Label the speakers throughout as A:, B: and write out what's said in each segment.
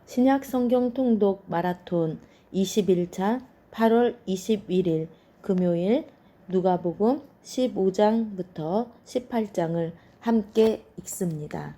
A: 신약 성경 통독 마라톤 21차 8월 21일 금요일 누가복음 15장부터 18장을 함께 읽습니다.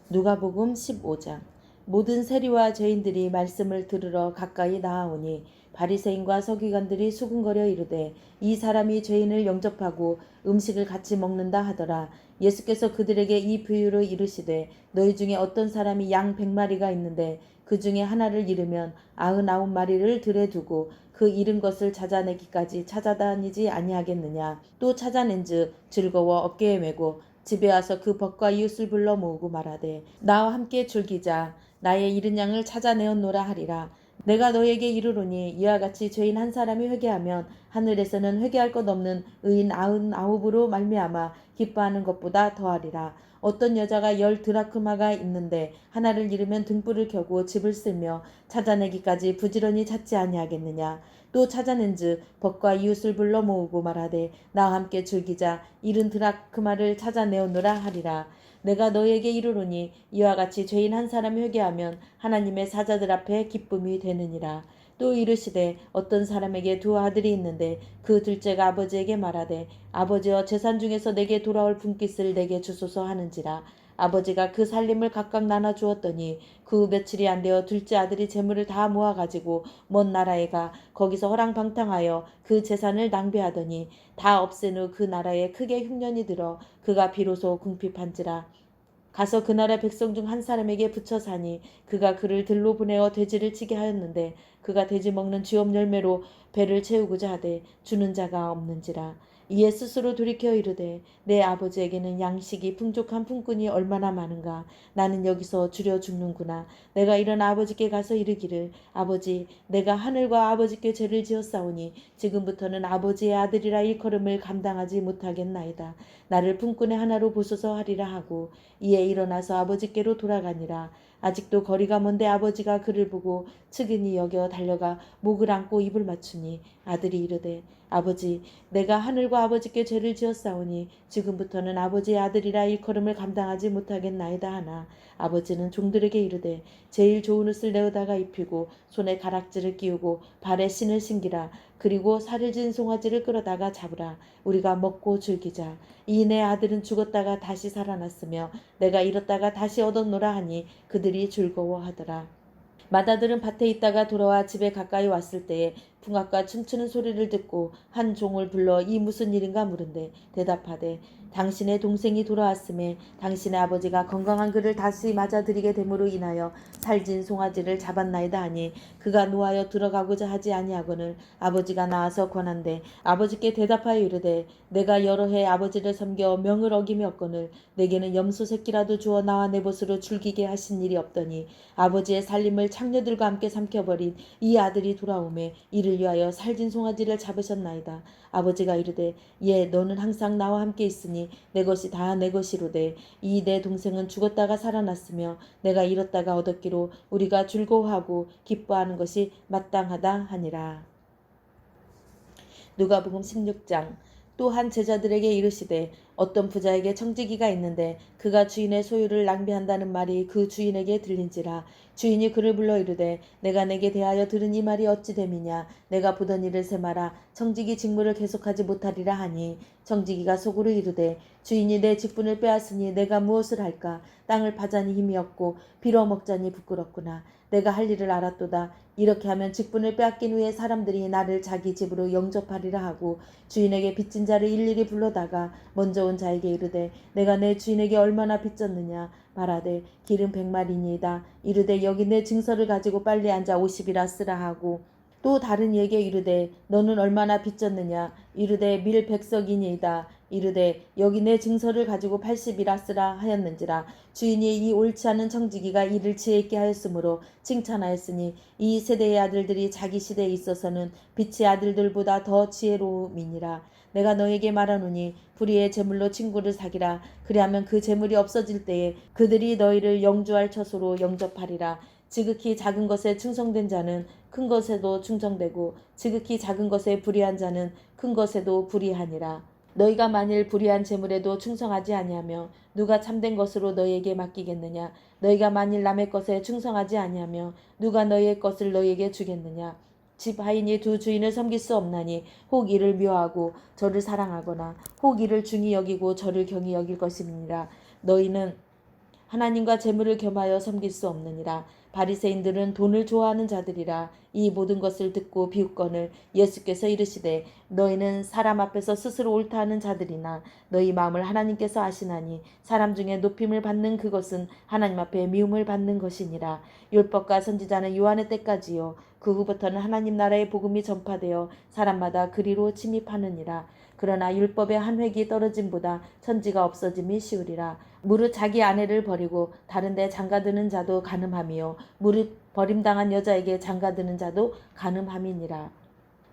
A: 누가복음 15장. 모든 세리와 죄인들이 말씀을 들으러 가까이 나아오니 바리새인과 서기관들이 수군거려 이르되 이 사람이 죄인을 영접하고 음식을 같이 먹는다 하더라. 예수께서 그들에게 이 비유를 이르시되 너희 중에 어떤 사람이 양 100마리가 있는데 그 중에 하나를 잃으면 99마리를 들에 두고 그 잃은 것을 찾아내기까지 찾아다니지 아니하겠느냐. 또 찾아낸즉 즐거워 어깨에 메고 집에 와서 그 벗과 이웃을 불러 모으고 말하되 나와 함께 즐기자. 나의 잃은 양을 찾아내었노라 하리라. 내가 너에게 이르노니 이와 같이 죄인 한 사람이 회개하면 하늘에서는 회개할 것 없는 의인 99으로 말미암아 기뻐하는 것보다 더하리라. 어떤 여자가 10드라크마가 있는데 하나를 잃으면 등불을 켜고 집을 쓸며 찾아내기까지 부지런히 찾지 아니하겠느냐. 또 찾아낸즉 벗과 이웃을 불러 모으고 말하되 나와 함께 즐기자. 잃은 드라크마를 찾아내오노라 하리라. 내가 너에게 이르노니 이와 같이 죄인 한 사람이 회개하면 하나님의 사자들 앞에 기쁨이 되느니라. 또 이르시되 어떤 사람에게 두 아들이 있는데 그 둘째가 아버지에게 말하되 아버지여 재산 중에서 내게 돌아올 분깃을 내게 주소서 하는지라. 아버지가 그 살림을 각각 나눠 주었더니 그 며칠이 안 되어 둘째 아들이 재물을 다 모아가지고 먼 나라에 가 거기서 허랑방탕하여 그 재산을 낭비하더니 다 없앤 후 그 나라에 크게 흉년이 들어 그가 비로소 궁핍한지라. 가서 그 나라 백성 중 한 사람에게 붙여 사니 그가 그를 들로 보내어 돼지를 치게 하였는데 그가 돼지 먹는 쥐업 열매로 배를 채우고자 하되 주는 자가 없는지라. 이에 스스로 돌이켜 이르되 내 아버지에게는 양식이 풍족한 품꾼이 얼마나 많은가. 나는 여기서 줄여 죽는구나. 내가 일어나 아버지께 가서 이르기를 아버지 내가 하늘과 아버지께 죄를 지었사오니 지금부터는 아버지의 아들이라 일컬음을 감당하지 못하겠나이다. 나를 품꾼의 하나로 보소서 하리라 하고 이에 일어나서 아버지께로 돌아가니라. 아직도 거리가 먼데 아버지가 그를 보고 측은히 여겨 달려가 목을 안고 입을 맞추니 아들이 이르되 아버지 내가 하늘과 아버지께 죄를 지었사오니 지금부터는 아버지의 아들이라 일컬음을 감당하지 못하겠나이다 하나 아버지는 종들에게 이르되 제일 좋은 옷을 내어다가 입히고 손에 가락지를 끼우고 발에 신을 신기라. 그리고 살을 진 송아지를 끌어다가 잡으라. 우리가 먹고 즐기자. 이 내 아들은 죽었다가 다시 살아났으며 내가 잃었다가 다시 얻었노라 하니 그들이 즐거워하더라. 맏아들은 밭에 있다가 돌아와 집에 가까이 왔을 때에 풍악과 춤추는 소리를 듣고 한 종을 불러 이 무슨 일인가 물은데 대답하되 당신의 동생이 돌아왔음에 당신의 아버지가 건강한 그를 다시 맞아들이게 됨으로 인하여 살진 송아지를 잡았나이다 하니 그가 노하여 들어가고자 하지 아니하거늘 아버지가 나와서 권한대 아버지께 대답하여 이르되 내가 여러 해 아버지를 섬겨 명을 어기었거늘 내게는 염소 새끼라도 주어 나와 내 벗으로 즐기게 하신 일이 없더니 아버지의 살림을 창녀들과 함께 삼켜버린 이 아들이 돌아오매 이를 위하여 살진 송아지를 잡으셨나이다. 아버지가 이르되 예 너는 항상 나와 함께 있으니 내 것이 다 내 것이로되 이 내 동생은 죽었다가 살아났으며 내가 잃었다가 얻었기로 우리가 즐거워하고 기뻐하는 것이 마땅하다 하니라. 누가복음 16장. 또 한 제자들에게 이르시되 어떤 부자에게 청지기가 있는데 그가 주인의 소유를 낭비한다는 말이 그 주인에게 들린지라. 주인이 그를 불러 이르되 내가 내게 대하여 들은 이 말이 어찌 됨이냐. 내가 보던 일을 세마라. 청지기 직무를 계속하지 못하리라 하니 청지기가 속으로 이르되 주인이 내 직분을 빼앗으니 내가 무엇을 할까. 땅을 파자니 힘이 없고 빌어먹자니 부끄럽구나. 내가 할 일을 알았도다. 이렇게 하면 직분을 빼앗긴 후에 사람들이 나를 자기 집으로 영접하리라 하고 주인에게 빚진 자를 일일이 불러다가 먼저 온 자에게 이르되 내가 내 주인에게 얼마나 빚졌느냐. 말하되 기름 100마리니이다. 이르되 여기 내 증서를 가지고 빨리 앉아 50이라 쓰라 하고 또 다른 이에게 이르되 너는 얼마나 빚졌느냐. 이르되 밀 100석이니이다. 이르되 여기 내 증서를 가지고 80이라 쓰라 하였는지라. 주인이 이 옳지 않은 청지기가 이를 지혜 있게 하였으므로 칭찬하였으니 이 세대의 아들들이 자기 시대에 있어서는 빛의 아들들보다 더 지혜로움이니라. 내가 너에게 말하노니 불의의 재물로 친구를 사기라. 그리하면 그 재물이 없어질 때에 그들이 너희를 영주할 처소로 영접하리라. 지극히 작은 것에 충성된 자는 큰 것에도 충성되고 지극히 작은 것에 불의한 자는 큰 것에도 불의하니라. 너희가 만일 불의한 재물에도 충성하지 아니하며 누가 참된 것으로 너희에게 맡기겠느냐? 너희가 만일 남의 것에 충성하지 아니하며 누가 너희의 것을 너희에게 주겠느냐? 집 하인이 두 주인을 섬길 수 없나니 혹 이를 묘하고 저를 사랑하거나 혹 이를 중히 여기고 저를 경히 여길 것이니라. 너희는 하나님과 재물을 겸하여 섬길 수 없느니라. 바리새인들은 돈을 좋아하는 자들이라. 이 모든 것을 듣고 비웃거늘 예수께서 이르시되 너희는 사람 앞에서 스스로 옳다 하는 자들이나 너희 마음을 하나님께서 아시나니 사람 중에 높임을 받는 그것은 하나님 앞에 미움을 받는 것이니라. 율법과 선지자는 요한의 때까지요 그 후부터는 하나님 나라의 복음이 전파되어 사람마다 그리로 침입하느니라. 그러나 율법의 한 획이 떨어짐보다 천지가 없어짐이 쉬우리라. 무릇 자기 아내를 버리고 다른 데 장가드는 자도 간음함이요 무릇 버림당한 여자에게 장가드는 자도 간음함이니라.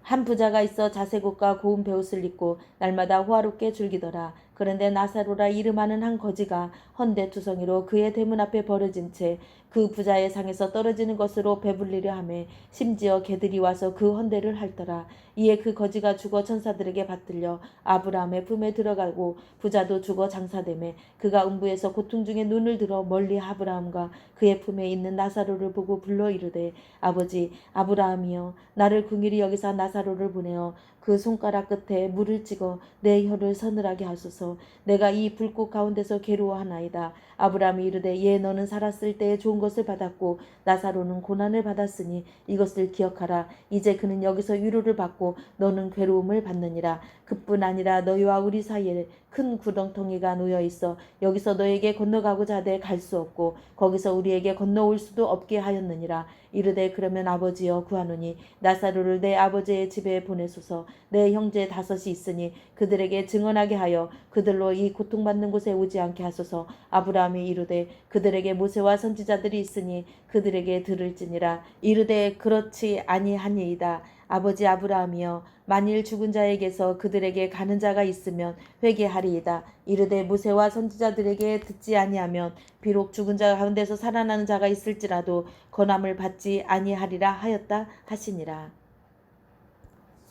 A: 한 부자가 있어 자색옷과 고운 베옷을 입고 날마다 호화롭게 즐기더라. 그런데 나사로라 이름하는 한 거지가 헌데 투성이로 그의 대문 앞에 버려진 채 그 부자의 상에서 떨어지는 것으로 배불리려 하매 심지어 개들이 와서 그 헌데를 핥더라. 이에 그 거지가 죽어 천사들에게 받들려 아브라함의 품에 들어가고 부자도 죽어 장사되매 그가 음부에서 고통 중에 눈을 들어 멀리 아브라함과 그의 품에 있는 나사로를 보고 불러 이르되 아버지 아브라함이여 나를 긍휼히 여기사 나사로를 보내어 그 손가락 끝에 물을 찍어 내 혀를 서늘하게 하소서. 내가 이 불꽃 가운데서 괴로워하나이다. 아브라함이 이르되 예 너는 살았을 때에 좋은 것을 받았고 나사로는 고난을 받았으니 이것을 기억하라. 이제 그는 여기서 위로를 받고 너는 괴로움을 받느니라. 그뿐 아니라 너희와 우리 사이에 큰 구덩텅이가 놓여 있어 여기서 너에게 건너가고자 하되 갈 수 없고 거기서 우리에게 건너올 수도 없게 하였느니라. 이르되 그러면 아버지여 구하노니 나사로를 내 아버지의 집에 보내소서. 내 형제 5이 있으니 그들에게 증언하게 하여 그들로 이 고통받는 곳에 오지 않게 하소서. 아브라함이 이르되 그들에게 모세와 선지자들이 있으니 그들에게 들을지니라. 이르되 그렇지 아니하니이다. 아버지 아브라함이여 만일 죽은 자에게서 그들에게 가는 자가 있으면 회개하리이다. 이르되 모세와 선지자들에게 듣지 아니하면 비록 죽은 자 가운데서 살아나는 자가 있을지라도 권함을 받지 아니하리라 하였다 하시니라.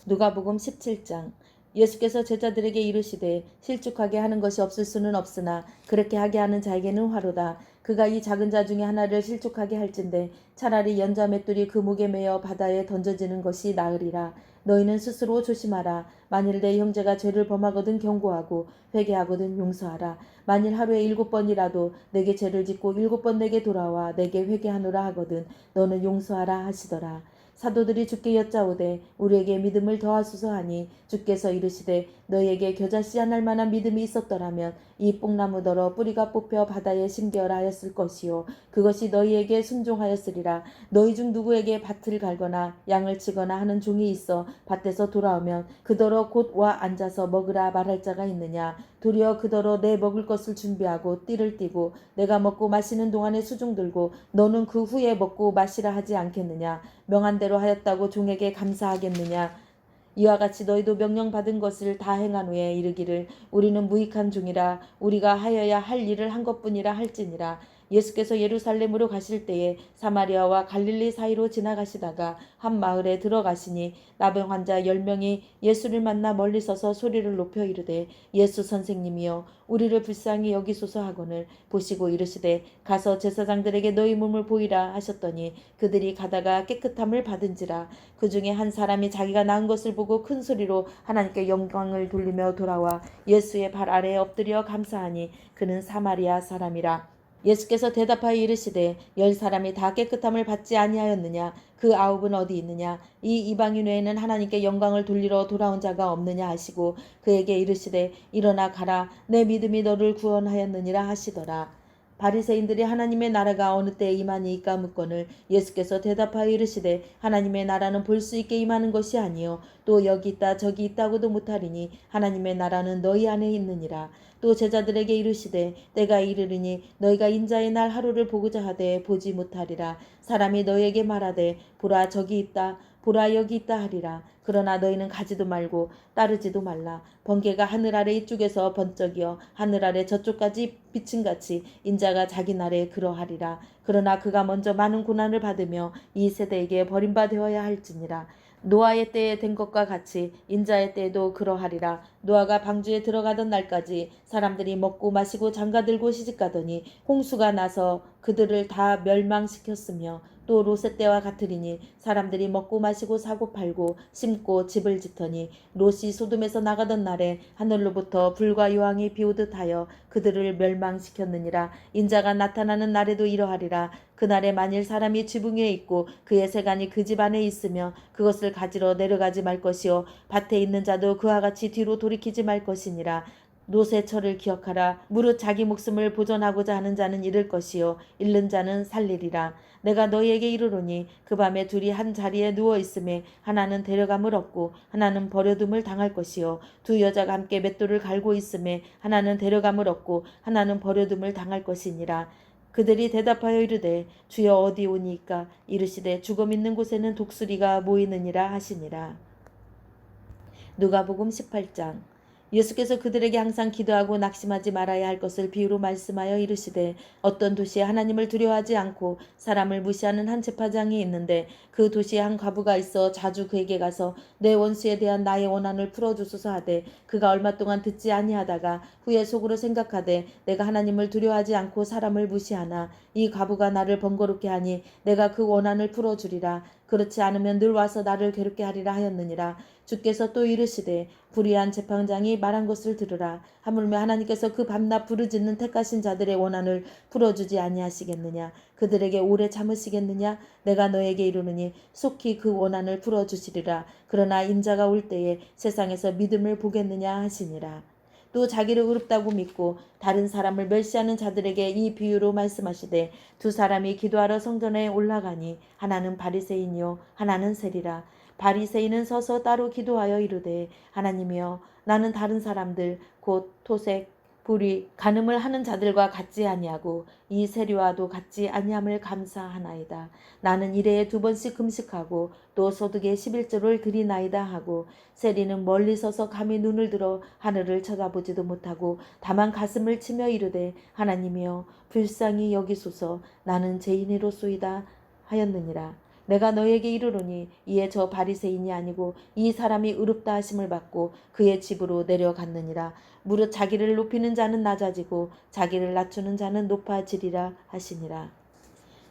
A: 누가복음 17장. 예수께서 제자들에게 이르시되 실족하게 하는 것이 없을 수는 없으나 그렇게 하게 하는 자에게는 화로다. 그가 이 작은 자 중에 하나를 실족하게 할진대 차라리 연자 맷돌이 그 목에 매어 바다에 던져지는 것이 나으리라. 너희는 스스로 조심하라. 만일 내 형제가 죄를 범하거든 경고하고 회개하거든 용서하라. 만일 하루에 7번이라도 내게 죄를 짓고 7번 내게 돌아와 내게 회개하노라 하거든 너는 용서하라 하시더라. 사도들이 주께 여짜오되 우리에게 믿음을 더하소서 하니 주께서 이르시되 너희에게 겨자 씨 한 알 만한 믿음이 있었더라면 이 뽕나무더러 뿌리가 뽑혀 바다에 심겨라 하였을 것이요 그것이 너희에게 순종하였으리라. 너희 중 누구에게 밭을 갈거나 양을 치거나 하는 종이 있어 밭에서 돌아오면 그더러 곧 와 앉아서 먹으라 말할 자가 있느냐. 도리어 그더러 내 먹을 것을 준비하고 띠를 띠고 내가 먹고 마시는 동안에 수중 들고 너는 그 후에 먹고 마시라 하지 않겠느냐. 명한 대로 하였다고 종에게 감사하겠느냐. 이와 같이 너희도 명령받은 것을 다 행한 후에 이르기를 우리는 무익한 종이라 우리가 하여야 할 일을 한 것뿐이라 할지니라. 예수께서 예루살렘으로 가실 때에 사마리아와 갈릴리 사이로 지나가시다가 한 마을에 들어가시니 나병 환자 10명이 예수를 만나 멀리 서서 소리를 높여 이르되 예수 선생님이여 우리를 불쌍히 여기소서 하거늘 보시고 이르시되 가서 제사장들에게 너희 몸을 보이라 하셨더니 그들이 가다가 깨끗함을 받은지라. 그 중에 한 사람이 자기가 나은 것을 보고 큰 소리로 하나님께 영광을 돌리며 돌아와 예수의 발 아래에 엎드려 감사하니 그는 사마리아 사람이라. 예수께서 대답하여 이르시되 10사람이 다 깨끗함을 받지 아니하였느냐. 그 9은 어디 있느냐. 이 이방인 외에는 하나님께 영광을 돌리러 돌아온 자가 없느냐 하시고 그에게 이르시되 일어나 가라 내 믿음이 너를 구원하였느니라 하시더라. 바리새인들이 하나님의 나라가 어느 때에 임하니이까 묻거늘 예수께서 대답하여 이르시되 하나님의 나라는 볼 수 있게 임하는 것이 아니요 또 여기 있다 저기 있다고도 못하리니 하나님의 나라는 너희 안에 있느니라. 또 제자들에게 이르시되 때가 이르리니 너희가 인자의 날 하루를 보고자 하되 보지 못하리라. 사람이 너희에게 말하되 보라 저기 있다 보라 여기 있다 하리라. 그러나 너희는 가지도 말고 따르지도 말라. 번개가 하늘 아래 이쪽에서 번쩍이어 하늘 아래 저쪽까지 비침같이 인자가 자기 날에 그러하리라. 그러나 그가 먼저 많은 고난을 받으며 이 세대에게 버림받아야 할지니라. 노아의 때에 된 것과 같이 인자의 때에도 그러하리라. 노아가 방주에 들어가던 날까지 사람들이 먹고 마시고 장가들고 시집가더니 홍수가 나서 그들을 다 멸망시켰으며, 또 롯의 때와 같으리니 사람들이 먹고 마시고 사고 팔고 심고 집을 짓더니 롯이 소돔에서 나가던 날에 하늘로부터 불과 요항이 비오듯 하여 그들을 멸망시켰느니라. 인자가 나타나는 날에도 이러하리라. 그날에 만일 사람이 지붕 위에 있고 그의 세간이 그 집 안에 있으며 그것을 가지러 내려가지 말 것이요 밭에 있는 자도 그와 같이 뒤로 돌이키지 말 것이니라. 롯의 철을 기억하라. 무릇 자기 목숨을 보존하고자 하는 자는 잃을 것이요 잃는 자는 살리리라. 내가 너희에게 이르노니 그 밤에 둘이 한 자리에 누워 있음에 하나는 데려감을 얻고 하나는 버려둠을 당할 것이요 두 여자가 함께 맷돌을 갈고 있음에 하나는 데려감을 얻고 하나는 버려둠을 당할 것이니라. 그들이 대답하여 이르되 주여 어디 오니이까? 이르시되 죽음 있는 곳에는 독수리가 모이느니라 하시니라. 누가복음 18장. 예수께서 그들에게 항상 기도하고 낙심하지 말아야 할 것을 비유로 말씀하여 이르시되, 어떤 도시에 하나님을 두려워하지 않고 사람을 무시하는 한 제사장이 있는데 그 도시에 한 과부가 있어 자주 그에게 가서 내 원수에 대한 나의 원한을 풀어주소서 하되, 그가 얼마 동안 듣지 아니하다가 후에 속으로 생각하되 내가 하나님을 두려워하지 않고 사람을 무시하나 이 과부가 나를 번거롭게 하니 내가 그 원한을 풀어주리라. 그렇지 않으면 늘 와서 나를 괴롭게 하리라 하였느니라. 주께서 또 이르시되 불의한 재판장이 말한 것을 들으라. 하물며 하나님께서 그 밤낮 부르짖는 택하신 자들의 원한을 풀어주지 아니하시겠느냐? 그들에게 오래 참으시겠느냐? 내가 너에게 이르노니 속히 그 원한을 풀어주시리라. 그러나 인자가 올 때에 세상에서 믿음을 보겠느냐 하시니라. 또 자기를 의롭다고 믿고 다른 사람을 멸시하는 자들에게 이 비유로 말씀하시되, 두 사람이 기도하러 성전에 올라가니 하나는 바리새인이요 하나는 세리라. 바리새인은 서서 따로 기도하여 이르되, 하나님이여, 나는 다른 사람들 곧 토색, 불의, 간음을 하는 자들과 같지 아니하고 이 세리와도 같지 아니함을 감사하나이다. 나는 일해에 2번씩 금식하고 또 소득의 11조를 드리나이다 하고, 세리는 멀리 서서 감히 눈을 들어 하늘을 쳐다보지도 못하고 다만 가슴을 치며 이르되, 하나님이여 불쌍히 여기소서, 나는 죄인이로소이다 하였느니라. 내가 너에게 이르노니 이에 저 바리새인이 아니고 이 사람이 의롭다 하심을 받고 그의 집으로 내려갔느니라. 무릇 자기를 높이는 자는 낮아지고 자기를 낮추는 자는 높아지리라 하시니라.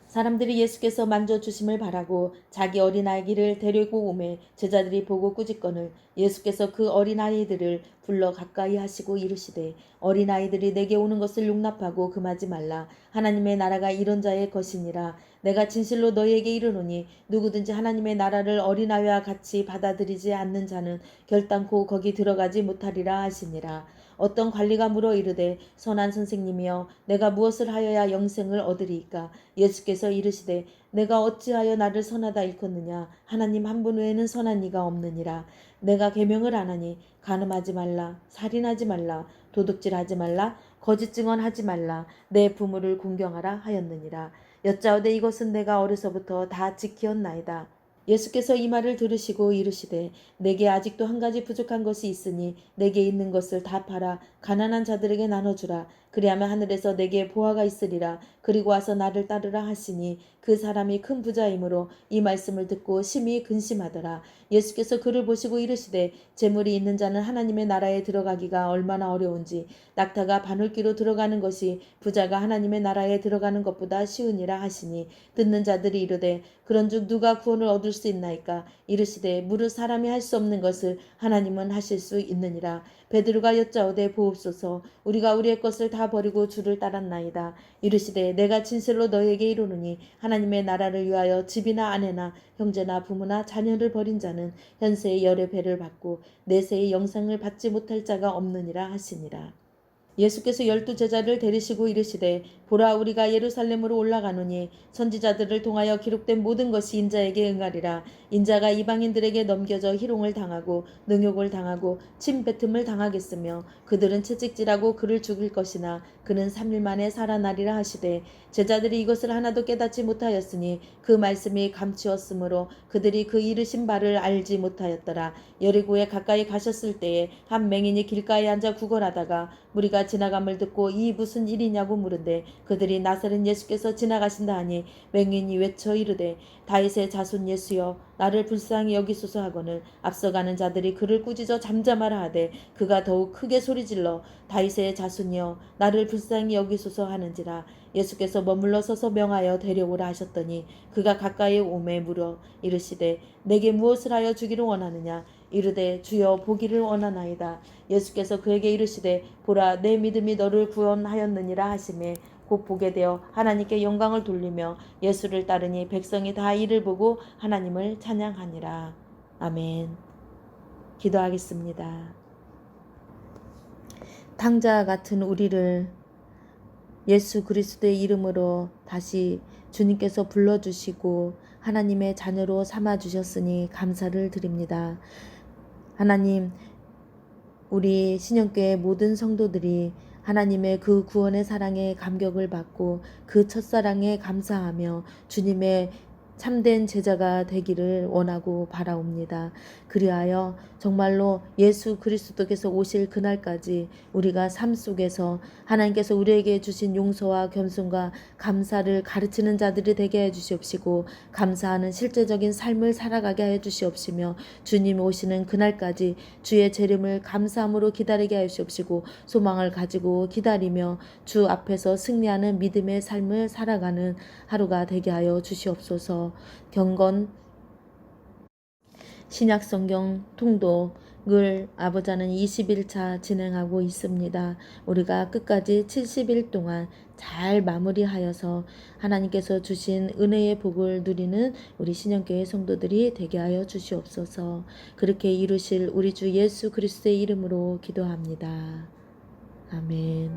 A: 사람들이 예수께서 만져주심을 바라고 자기 어린아이를 데리고 오매 제자들이 보고 꾸짖거늘 예수께서 그 어린아이들을 불러 가까이 하시고 이르시되, 어린아이들이 내게 오는 것을 용납하고 금하지 말라. 하나님의 나라가 이런 자의 것이니라. 내가 진실로 너희에게 이르노니 누구든지 하나님의 나라를 어린아이와 같이 받아들이지 않는 자는 결단코 거기 들어가지 못하리라 하시니라. 어떤 관리가 물어 이르되, 선한 선생님이여, 내가 무엇을 하여야 영생을 얻으리이까? 예수께서 이르시되, 내가 어찌하여 나를 선하다 일컫느냐? 하나님 한 분 외에는 선한 이가 없느니라. 내가 계명을 안 하니 간음하지 말라, 살인하지 말라, 도둑질하지 말라, 거짓 증언하지 말라, 내 부모를 공경하라 하였느니라. 여짜오되 이것은 내가 어려서부터 다 지키었나이다. 예수께서 이 말을 들으시고 이르시되, 내게 아직도 한 가지 부족한 것이 있으니 내게 있는 것을 다 팔아 가난한 자들에게 나눠주라. 그리하면 하늘에서 내게 보화가 있으리라. 그리고 와서 나를 따르라 하시니 그 사람이 큰 부자이므로 이 말씀을 듣고 심히 근심하더라. 예수께서 그를 보시고 이르시되, 재물이 있는 자는 하나님의 나라에 들어가기가 얼마나 어려운지, 낙타가 바늘귀로 들어가는 것이 부자가 하나님의 나라에 들어가는 것보다 쉬우니라 하시니, 듣는 자들이 이르되, 그런즉 누가 구원을 얻을 수 있나이까? 이르시되, 무릇 사람이 할 수 없는 것을 하나님은 하실 수 있느니라. 베드로가 여짜오되, 보옵소서, 우리가 우리의 것을 다 버리고 주를 따랐나이다. 이르시되, 내가 진실로 너희에게 이르노니 하나님의 나라를 위하여 집이나 아내나 형제나 부모나 자녀를 버린 자는 현세의 열의 배를 받고 내세의 영생을 받지 못할 자가 없느니라 하시니라. 예수께서 12제자를 데리시고 이르시되, 보라, 우리가 예루살렘으로 올라가노니 선지자들을 통하여 기록된 모든 것이 인자에게 응하리라. 인자가 이방인들에게 넘겨져 희롱을 당하고 능욕을 당하고 침뱉음을 당하겠으며 그들은 채찍질하고 그를 죽일 것이나 그는 3일 만에 살아나리라 하시되, 제자들이 이것을 하나도 깨닫지 못하였으니 그 말씀이 감추었으므로 그들이 그 이르신 바를 알지 못하였더라. 여리고에 가까이 가셨을 때에 한 맹인이 길가에 앉아 구걸하다가 무리가 지나감을 듣고 이 무슨 일이냐고 물은데, 그들이 나사렛 예수께서 지나가신다 하니 맹인이 외쳐 이르되 다윗의 자손 예수여 나를 불쌍히 여기소서 하거늘 앞서가는 자들이 그를 꾸짖어 잠잠하라 하되 그가 더욱 크게 소리질러 다윗의 자손이여 나를 불쌍히 여기소서 하는지라. 예수께서 머물러 서서 명하여 데려오라 하셨더니 그가 가까이 오매 물어 이르시되 내게 무엇을 하여 주기를 원하느냐. 이르되 주여 보기를 원하나이다. 예수께서 그에게 이르시되 보라 내 믿음이 너를 구원하였느니라 하시매 곧 보게 되어 하나님께 영광을 돌리며 예수를 따르니 백성이 다 이를 보고 하나님을 찬양하니라. 아멘. 기도하겠습니다. 탕자 같은 우리를 예수 그리스도의 이름으로 다시 주님께서 불러주시고 하나님의 자녀로 삼아주셨으니 감사를 드립니다. 하나님, 우리 신영교회 모든 성도들이 하나님의 그 구원의 사랑에 감격을 받고 그 첫사랑에 감사하며 주님의 참된 제자가 되기를 원하고 바라옵니다. 그리하여 정말로 예수 그리스도께서 오실 그날까지 우리가 삶 속에서 하나님께서 우리에게 주신 용서와 겸손과 감사를 가르치는 자들이 되게 해주시옵시고 감사하는 실제적인 삶을 살아가게 해주시옵시며 주님 오시는 그날까지 주의 재림을 감사함으로 기다리게 하시옵시고 소망을 가지고 기다리며 주 앞에서 승리하는 믿음의 삶을 살아가는 하루가 되게 하여 주시옵소서. 경건 신약성경 통독을 아버지는 21차 진행하고 있습니다. 우리가 끝까지 70일 동안 잘 마무리하여서 하나님께서 주신 은혜의 복을 누리는 우리 신영교회 성도들이 되게 하여 주시옵소서. 그렇게 이루실 우리 주 예수 그리스도의 이름으로 기도합니다. 아멘.